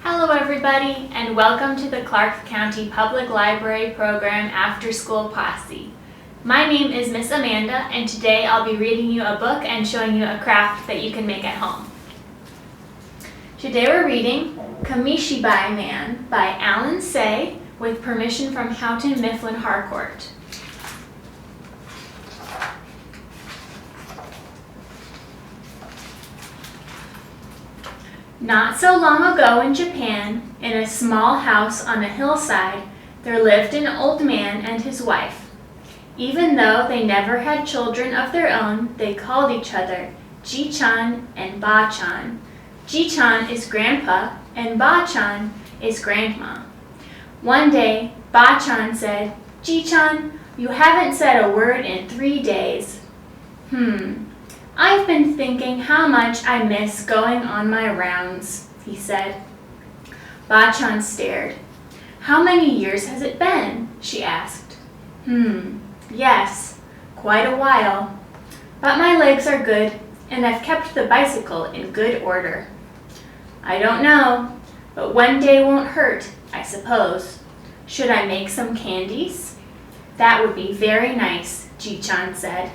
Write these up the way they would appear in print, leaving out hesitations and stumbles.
Hello everybody, and welcome to the Clark County Public Library program Afterschool Posse. My name is Miss Amanda, and today I'll be reading you a book and showing you a craft that you can make at home. Today we're reading Kamishibai Man by Alan Say with permission from Houghton Mifflin Harcourt. Not so long ago in Japan, in a small house on a hillside, there lived an old man and his wife. Even though they never had children of their own, they called each other Ji-chan and Ba-chan. Ji-chan is grandpa and Ba-chan is grandma. One day, Ba-chan said, "Ji-chan, you haven't said a word in 3 days. I've been thinking how much I miss going on my rounds," he said. Ba-chan stared. "How many years has it been?" she asked. Yes, quite a while. But my legs are good, and I've kept the bicycle in good order." "I don't know, but one day won't hurt, I suppose. Should I make some candies?" "That would be very nice," Ji-chan said.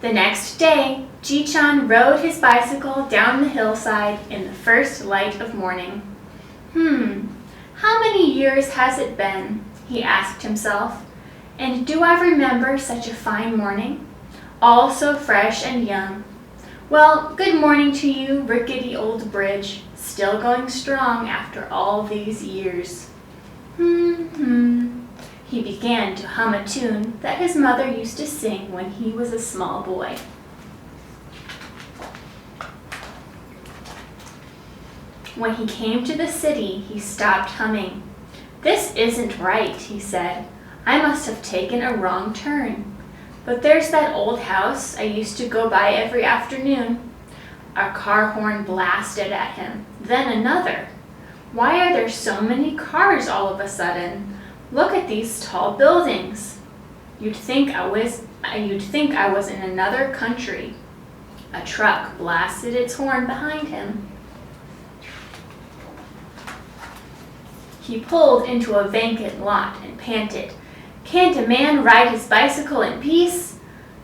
The next day, Ji-chan rode his bicycle down the hillside in the first light of morning. How many years has it been?" he asked himself. "And do I remember such a fine morning? All so fresh and young. Well, good morning to you, rickety old bridge, still going strong after all these years." He began to hum a tune that his mother used to sing when he was a small boy. When he came to the city, he stopped humming. "This isn't right," he said. "I must have taken a wrong turn. But there's that old house I used to go by every afternoon." A car horn blasted at him, then another. "Why are there so many cars all of a sudden? Look at these tall buildings. You'd think I was in another country." A truck blasted its horn behind him. He pulled into a vacant lot and panted, "Can't a man ride his bicycle in peace?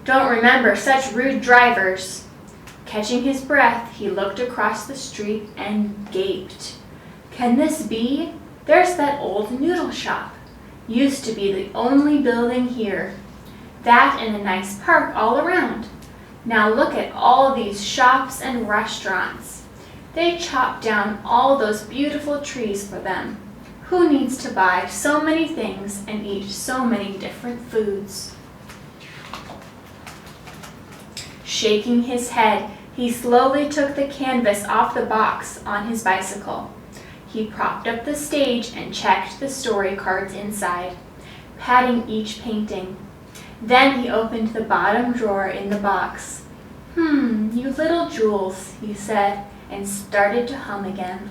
Don't remember such rude drivers." Catching his breath, he looked across the street and gaped. "Can this be? There's that old noodle shop. Used to be the only building here. That and a nice park all around. Now look at all these shops and restaurants. They chopped down all those beautiful trees for them. Who needs to buy so many things and eat so many different foods?" Shaking his head, he slowly took the canvas off the box on his bicycle. He propped up the stage and checked the story cards inside, patting each painting. Then he opened the bottom drawer in the box. You little jewels," he said, and started to hum again.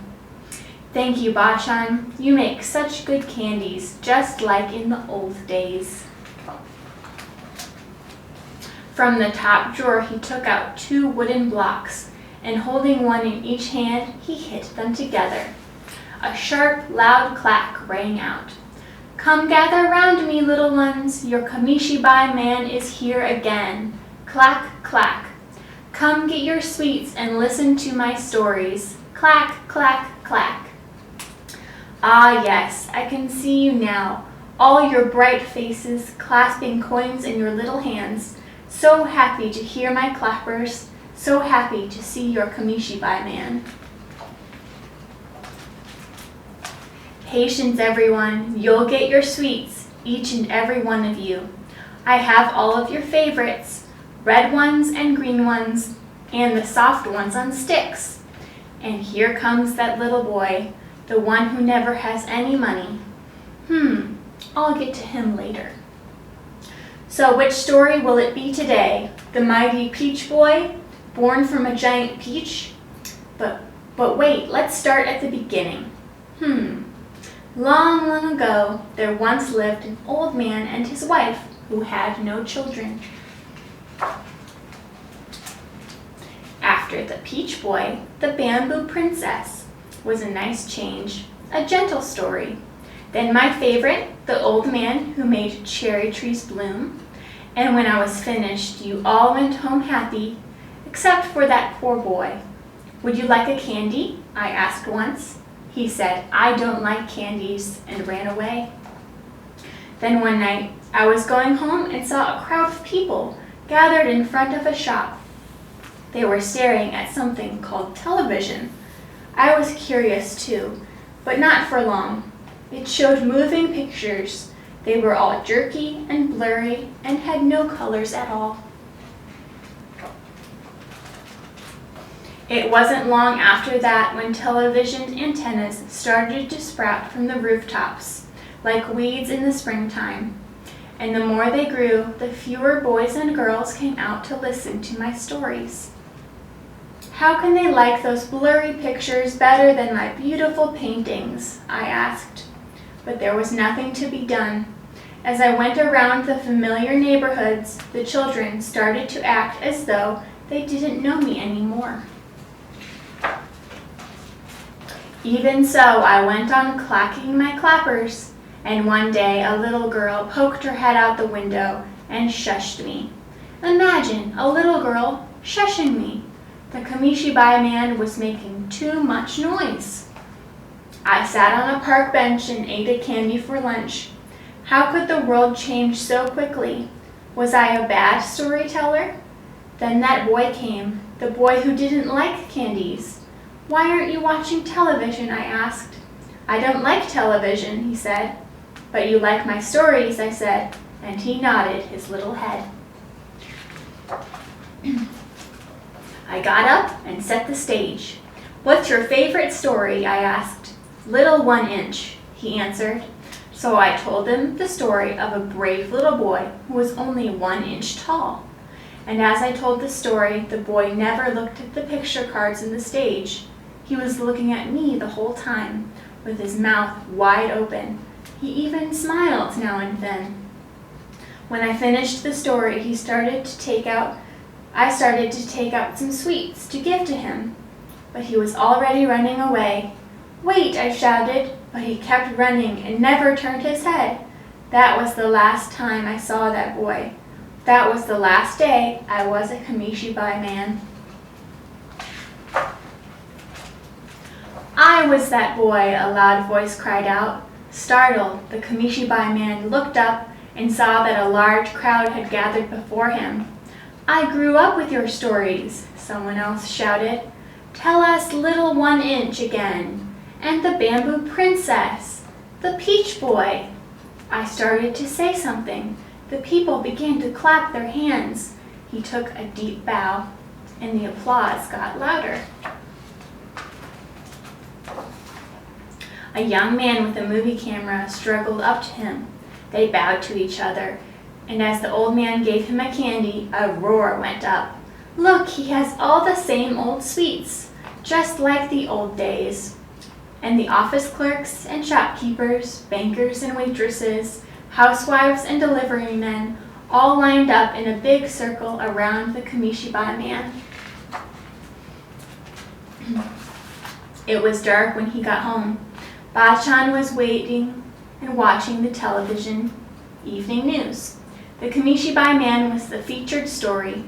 "Thank you, Ba-chan. You make such good candies, just like in the old days." From the top drawer, he took out 2 wooden blocks, and holding one in each hand, he hit them together. A sharp, loud clack rang out. "Come gather round me, little ones. Your Kamishibai man is here again. Clack, clack. Come get your sweets and listen to my stories. Clack, clack, clack." Ah, yes, I can see you now, all your bright faces clasping coins in your little hands. So happy to hear my clappers, so happy to see your Kamishibai man. Patience, everyone. You'll get your sweets, each and every one of you. I have all of your favorites, red ones and green ones, and the soft ones on sticks. And here comes that little boy, the one who never has any money. I'll get to him later. So which story will it be today? The mighty peach boy, born from a giant peach? But wait, let's start at the beginning. Long, long ago, there once lived an old man and his wife who had no children. after The Peach Boy, The Bamboo Princess was a nice change, a gentle story. Then my favorite, The Old Man Who Made Cherry Trees Bloom. And when I was finished, you all went home happy, except for that poor boy. Would you like a candy? I asked once. He said, I don't like candies, and ran away. Then one night, I was going home and saw a crowd of people gathered in front of a shop. They were staring at something called television. I was curious too, but not for long. It showed moving pictures. They were all jerky and blurry and had no colors at all. It wasn't long after that when television antennas started to sprout from the rooftops, like weeds in the springtime. And the more they grew, the fewer boys and girls came out to listen to my stories. How can they like those blurry pictures better than my beautiful paintings? I asked. But there was nothing to be done. As I went around the familiar neighborhoods, the children started to act as though they didn't know me anymore. Even so, I went on clacking my clappers, and one day a little girl poked her head out the window and shushed me. Imagine a little girl shushing me. The Kamishibai man was making too much noise. I sat on a park bench and ate a candy for lunch. How could the world change so quickly? Was I a bad storyteller? Then that boy came, the boy who didn't like candies. Why aren't you watching television? I asked. I don't like television, he said. But you like my stories, I said, and he nodded his little head. I got up and set the stage. What's your favorite story? I asked. Little 1 inch, he answered. So I told him the story of a brave little boy who was only 1 inch tall. And as I told the story, the boy never looked at the picture cards in the stage. He was looking at me the whole time, with his mouth wide open. He even smiled now and then. When I finished the story, I started to take out some sweets to give to him. But he was already running away. Wait, I shouted, but he kept running and never turned his head. That was the last time I saw that boy. That was the last day I was a Kamishibai man. I was that boy, a loud voice cried out. Startled, the Kamishibai man looked up and saw that a large crowd had gathered before him. I grew up with your stories, someone else shouted. Tell us Little 1 inch again, and the Bamboo Princess, the Peach Boy. I started to say something. The people began to clap their hands. He took a deep bow, and the applause got louder. A young man with a movie camera struggled up to him. They bowed to each other, and as the old man gave him a candy, a roar went up. Look, he has all the same old sweets, just like the old days. And the office clerks and shopkeepers, bankers and waitresses, housewives and delivery men, all lined up in a big circle around the Kamishibai man. It was dark when he got home. Bachan was waiting and watching the television evening news. The Kamishibai man was the featured story.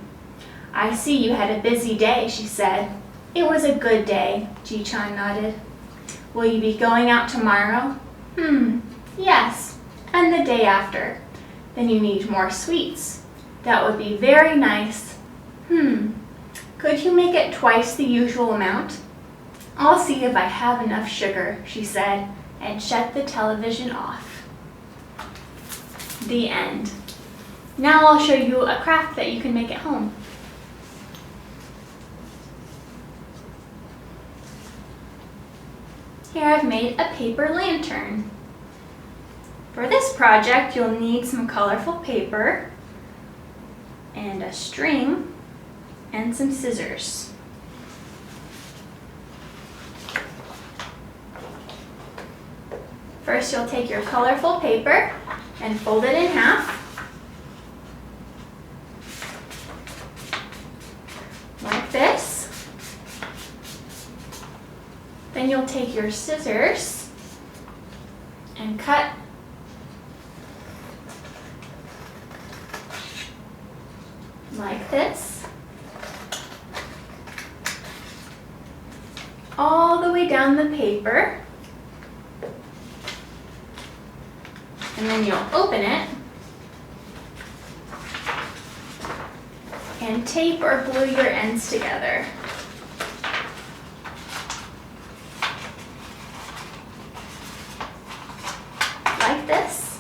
I see you had a busy day, she said. It was a good day, Ji-chan nodded. Will you be going out tomorrow? Yes, and the day after. Then you need more sweets. That would be very nice. Could you make it twice the usual amount? I'll see if I have enough sugar, she said, and shut the television off. The end. Now I'll show you a craft that you can make at home. Here I've made a paper lantern. For this project, you'll need some colorful paper and a string and some scissors. First, you'll take your colorful paper and fold it in half, like this. Then you'll take your scissors and cut like this, all the way down the paper. And then you'll open it and tape or glue your ends together. Like this.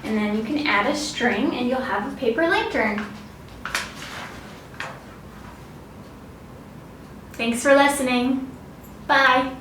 And then you can add a string and you'll have a paper lantern. Thanks for listening. Bye.